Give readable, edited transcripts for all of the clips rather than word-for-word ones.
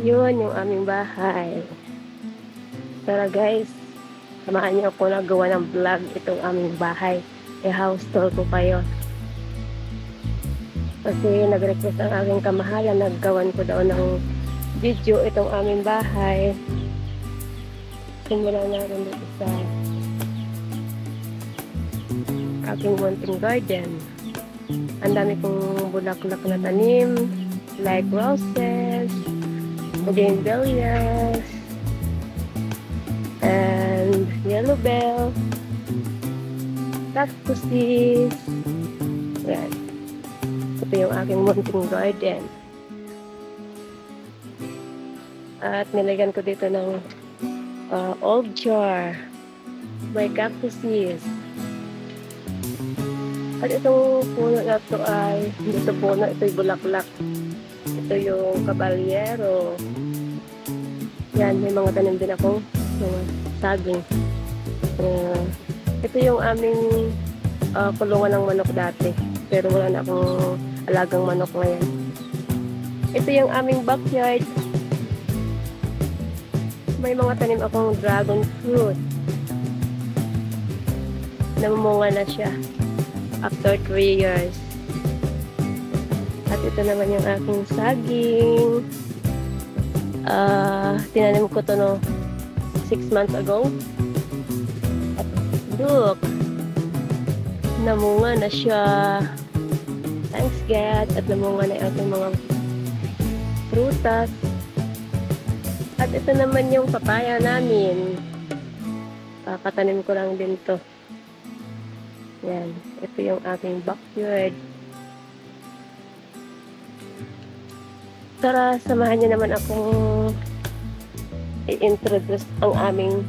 Yun yung aming bahay. Tara guys, samahan niyo ako na gawa ng vlog itong aming bahay. I-house tour ko kayo. Kasi nag-request ang aking kamahalan, naggawan ko daw ng video itong aming bahay. Simulan natin dito sa aking munting garden. Ang dami kong bulaklak na tanim, like roses, bougainvilleas, and yellow bell, cactuses. Yan. Ito yung aking munting garden. At nilagyan ko dito ng old jar. May cactuses. At itong puno na ito ay, dito puno, ito yung bulaklak. Ito yung kaballero. Yan, may mga tanim din akong mga saging. Ito yung aming kulungan ng manok dati. Pero wala na akong alagang manok ngayon. Ito yung aming backyard. May mga tanim akong dragon fruit. Namumunga na siya after 3 years. At ito naman yung aking saging. Tinanim ko to no 6 months ago. At look, namunga na siya. Thanks God. At namunga na yung aking mga prutas. At ito naman yung papaya namin. Katanim ko lang din to. Yan. Ito yung aking backyard. Tara, samahan niyo naman akong i-introduce ang aming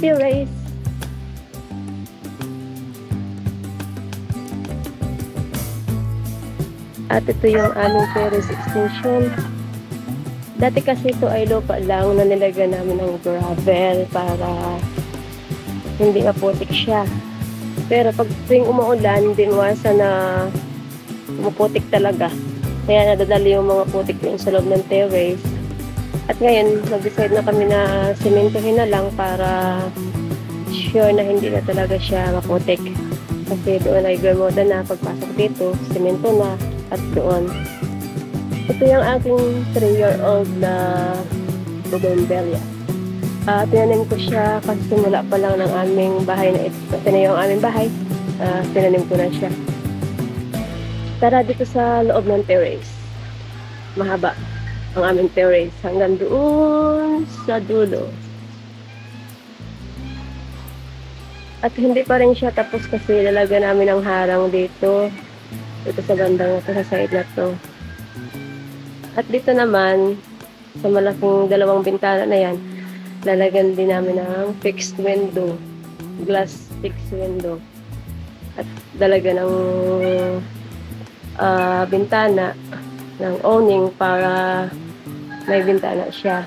terrace. At ito yung aming terrace extension. Dati kasi ito ay lupa lang na nilagyan namin ng gravel para hindi maputik siya. Pero pag tuwing umuulan, dinwasa na maputik talaga. Kaya nadadali yung mga putik yung sa loob ng terrace. At ngayon, nag-decide na kami na sementohin na lang para sure na hindi na talaga siya maputik. Kasi doon ay gamoda na pagpasok dito, semento na, at doon. Ito yung aking 3-year-old na bougainvillea. Tinanim ko siya kasi simula pa lang ng aming bahay na ito. Ito na yung aming bahay. Tinanim ko na siya. Tara dito sa loob ng terrace. Mahaba ang aming terrace hanggang doon sa dulo. At hindi pa rin siya tapos kasi lalagyan namin ng harang dito. Dito sa bandang ito, sa side na to. At dito naman, sa malaking 2 bintana na yan, lalagyan din namin ng fixed window, glass fixed window. At dalaga ng bintana ng awning para may bintana siya.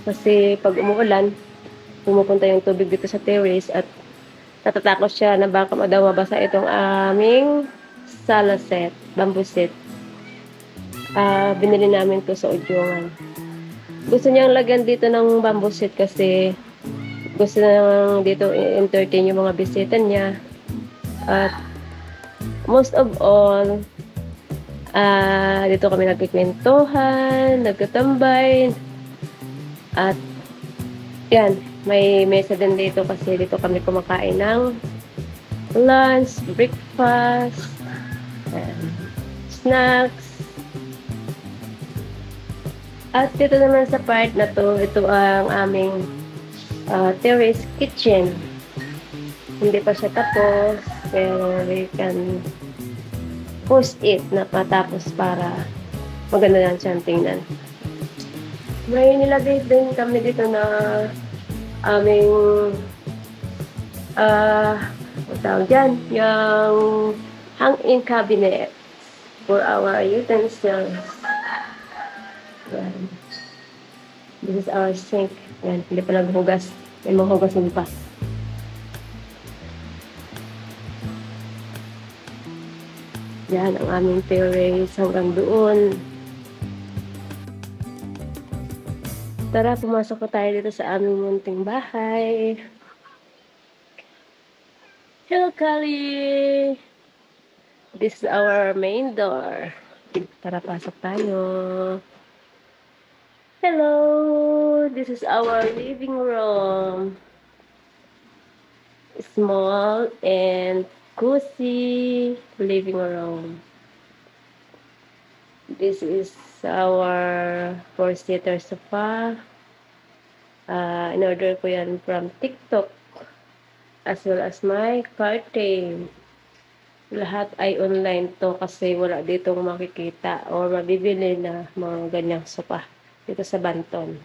Kasi pag umuulan, pumupunta yung tubig dito sa terrace at natatakot siya na baka daw mabasa itong aming sala set, bamboo set. Binili namin to sa Udyongan. Gusto niyang lagyan dito ng bamboo set kasi gusto niyang dito entertain yung mga bisita niya. At most of all, dito kami nagkikwentuhan, nagkatambay. At yan, may mesa din dito kasi dito kami kumakain ng lunch, breakfast, snacks. At dito naman sa part na to, ito ang aming terrace kitchen. Hindi pa siya tapos, pero we can post it na patapos para maganda lang siyang tingnan. May nilagay din kami dito na aming ang tawag dyan, yung hang-in cabinet for our utensils. Yan. This is our sink. Yan, hindi pa naghugas. May mga hugasin pa. Yan ang aming terrace hanggang doon. Tara, pumasok po tayo dito sa aming munting bahay. Hello, Kali! This is our main door. Tara, pasok tayo. Hello! This is our living room. Small and cozy living room. This is our 4-seater sofa. In-order ko yan from TikTok, as well as my curtain. Lahat ay online to kasi wala ditong makikita or mabibili na mga ganyang sopa dito sa Banton.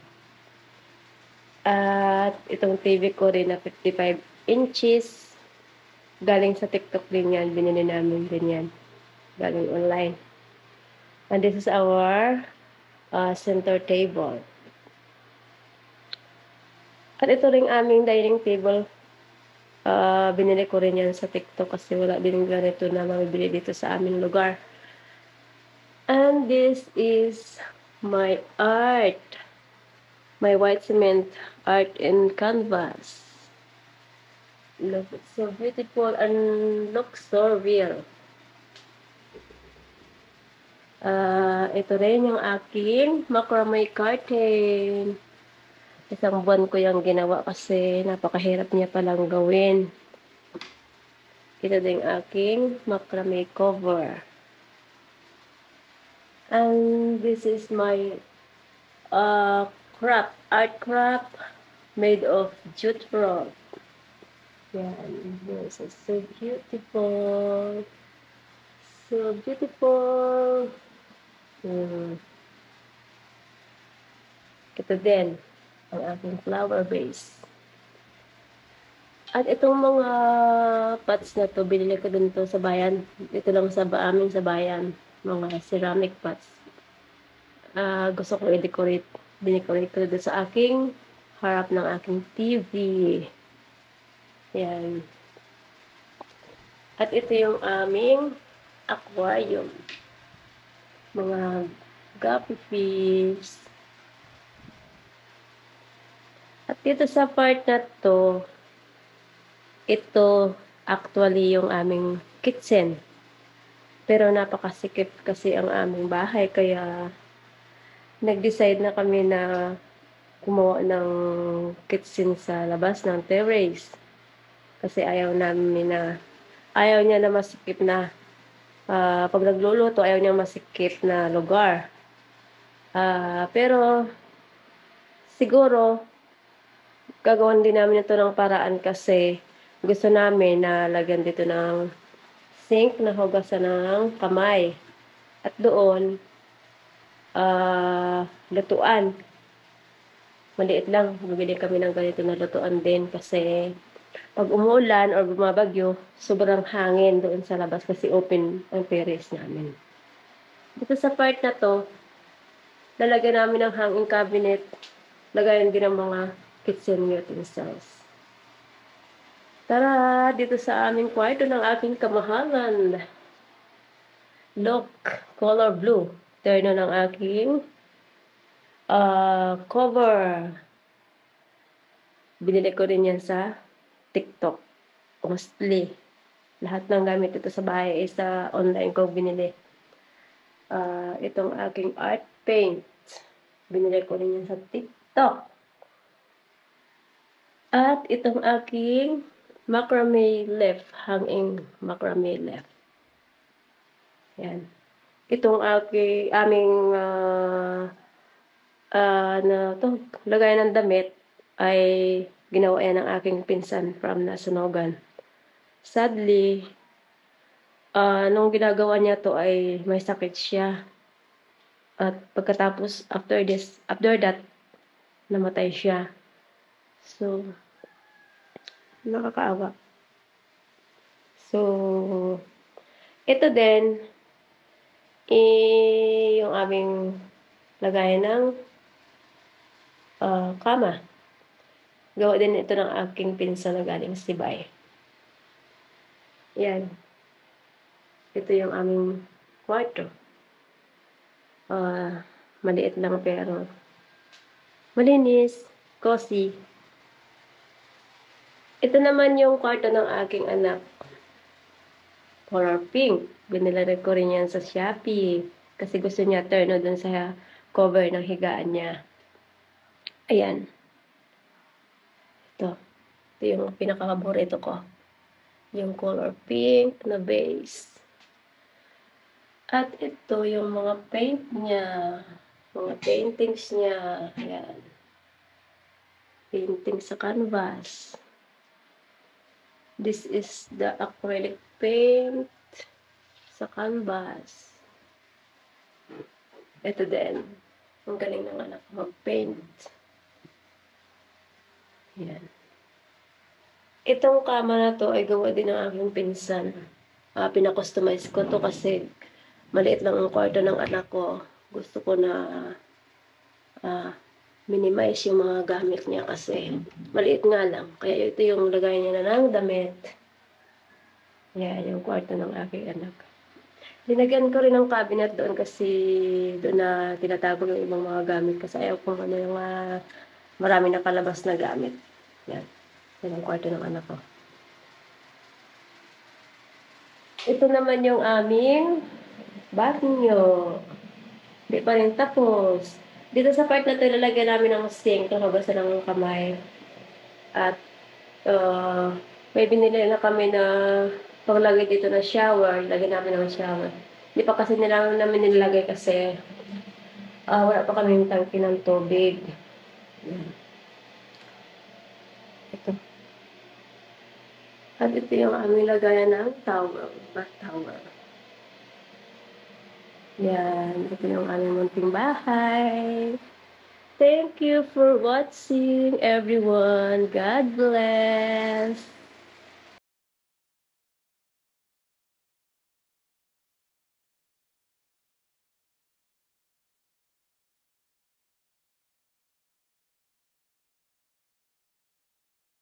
At itong TV ko rin na 55 inches. Galing sa TikTok din yan. Binili namin din yan. Galing online. And this is our center table. At ito rin aming dining table. Binili ko rin yan sa TikTok kasi wala din ganito na mabibili dito sa aming lugar. And this is my art. My white cement art in canvas. Look, it's so beautiful and looks so real. Ito rin yung aking macrame curtain. Isang buwan ko yung ginawa kasi napakahirap niya palang gawin. Ito din aking macrame cover. And this is my art craft made of jute rope. Yan, this is so beautiful. So beautiful. Ito din ang aking flower vase. At itong mga pots na to, binili ko dun to sa bayan. Ito lang sa amin sa bayan. Mga ceramic pots. Gusto ko i-decorate. Dinecorate ko dun sa aking harap ng aking TV. Yan. At ito yung aming aquarium. Mga guppy fish. At dito sa part na to, ito actually yung aming kitchen. Pero napakasikip kasi ang aming bahay kaya nag-decide na kami na gumawa ng kitchen sa labas ng terrace. Kasi ayaw niya na masikip na pag nagluluto, ayaw niya masikip na lugar. Pero siguro gagawin din namin ito ng paraan kasi gusto namin na lagyan dito ng sink na hugasan ng kamay. At doon, lutuan. Maliit lang, bibili kami ng ganito na lutuan din kasi pag umuulan or bumabagyo, sobrang hangin doon sa labas kasi open ang terrace namin. Dito sa part na to, lalagyan namin ng hanging cabinet, lagayan din ng mga kitchen utensils. Tara, dito sa aming kwarto ng aking kamahalan. Look, color blue. Terno ng aking cover. Binili ko rin yan sa TikTok. Mostly. Lahat ng gamit ito sa bahay ay sa online ko binili. Itong aking art paint. Binili ko rin yan sa TikTok. At itong aking macrame leaf, hanging macrame leaf. Yan. Itong aming lagay ng damit ay ginawa yan ng aking pinsan from Nasunogan. Sadly, nung ginagawa niya to ay may sakit siya. At pagkatapos, after that, namatay siya. So, nakakaawa. So, ito din, yung aming lagayan ng kama. Gawa din ito ng aking pinsan na galing Sibay. Yan. Ito yung aming kwarto. Maliit lang pero Malinis, cozy. Ito naman yung kwarto ng aking anak. Color pink. Binilad ko rin yan sa Shopee. Kasi gusto niya turno dun sa cover ng higaan niya. Ayan. Ito. Ito yung pinaka-paborito ko. Yung color pink na base. At ito yung mga paint niya. Mga paintings niya. Ayan. Painting sa canvas. This is the acrylic paint sa canvas. Ito din. Ang galing ng anak mag-paint. Yan. Itong kama na to ay gawa din ng aking pinsan. Pinakustomize ko to kasi maliit lang ang kwarto ng anak ko. Gusto ko na minimize yung mga gamit niya kasi maliit nga lang. Kaya ito yung lagay niya na ng damit. Yan, yung kwarto ng aking anak. Linagyan ko rin ng cabinet doon kasi doon na tinatago yung ibang mga gamit kasi ayaw kung ano yung marami nakalabas na gamit. Yan. Yan ang kwarto ng anak ko. Ito naman yung aming banyo. Hindi pa rin tapos. Dito sa part na ito, ilalagyan namin ng sink, nakabasan ng kamay. At may binili na kami na paglagay dito na shower, ilagay namin ng shower. Hindi pa kasi namin nilagay kasi wala pa kami yung tangke ng tubig. Ito. At ito yung aming lagayan ng towel, bath towel. Yan, ito yung aming munting bahay. Thank you for watching, everyone. God bless.